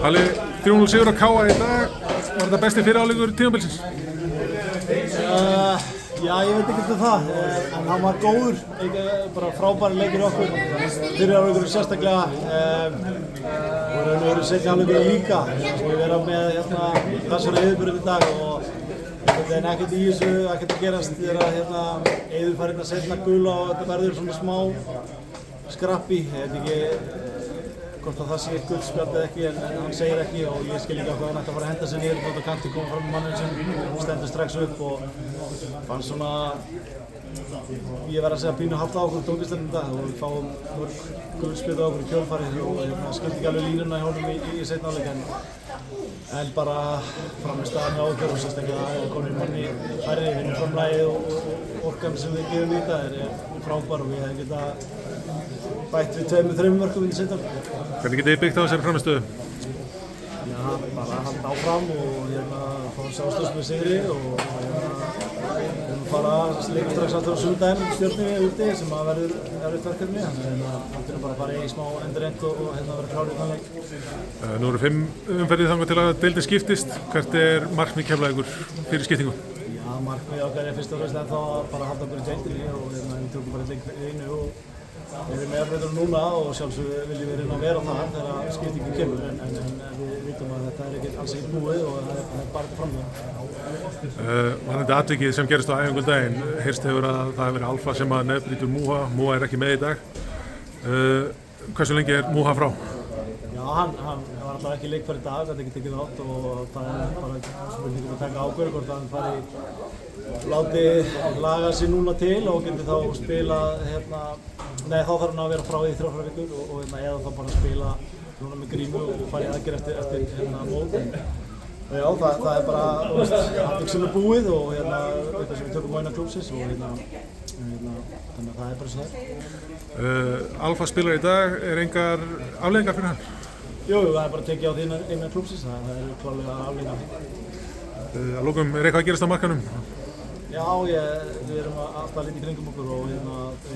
Halli, 3-0 sigur á KA í dag. Var þetta besti fyrirháleikur tímabilsins? Já, ég veit ekki um það, en hann var góður, bara frábæri leikir okkur. Fyrirháleikur sérstaklega, og raun og veru seinni hálfleikur líka. Við erum með þessari yfirburðum í dag og en ekkert í þessu, ekkert að gerast þegar Eiður fær seinna gula og þetta verður svona smá skrappi. Ég veit ekki hvort að það sé guldspjald eða ekki, en hann segir ekki og ég skil ekki á hvað hann ætti að fara að henda sér niður og kanti koma fram með manninn sem stendur strax upp og fann svona, ég verð að segja pínu halda á okkur tónlistarinn í dag og við fáum mörg guldspjald á okkur í kjölfarið og skildi ekki alveg línuna hjá honum í seinni hálfleik en bara frammistaðan hjá okkur og sérstaklega að konur manni færri vinnur framlagið og orkan sem við gefum í þetta er frábær og við hefum getað bætt við 2-3 mörkum í seinni hálfleik. Hvernig getið þið byggt á þessari frammistöðu? Já, bara halda áfram og fá sjálfstöðs með sigri og fara að leika strax aftur á sunnudaginn Stjörnunni úti sem að verður erfitt verkefni þannig að við þurfum bara að fara í smá endurheimt og vera klárið í þann leik. Nú eru 5 umferðir þangað til að deildin skiptist. Hvert er markmið Keflavíkur fyrir skiptingu? Já, markmið okkar er fyrst og fremst ennþá að bara halda okkur í deildinni og við tökum bara leik í einu og við erum meðbreytur núna og sjálfsög viljum við reyna að vera þar þegar skiptingin kemur en við vitum að þetta er alls ekki búið og það er bara til framtíðar. Varðandi atvikið sem gerist á æfingu daginn, heyrst hefur að það hefur verið Alfa sem að nefnbrýtur Múha. Múha er ekki með í dag. Hversu lengi er Múha frá? Já, hann var alltaf ekki leikfær í dag, þetta ekki tekið átt og það er bara spurningum að taka ákvörðu hvort hann láti laga sig núna til og geti þá spila nei, þá þarf hann að vera frá í 3 vikur og eða þá bara spila núna með grímu og fara í aðgerð eftir mót. Já, það er bara atvik sem er búið og eitthvað sem við tökum á innan klúbsins og þannig að það er bara svo það. Alfa spilar í dag, er engar afleiðingar fyrir hann? Jú, það er bara að tekja á því innan klúbsins, það er klárlega afleiðingar. Að lokum, er eitthvað að gerast á markanum? Já, við erum alltaf að lita í kringum okkur og við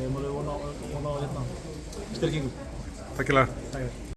erum alveg vona á styrkingu. Takk fyrir.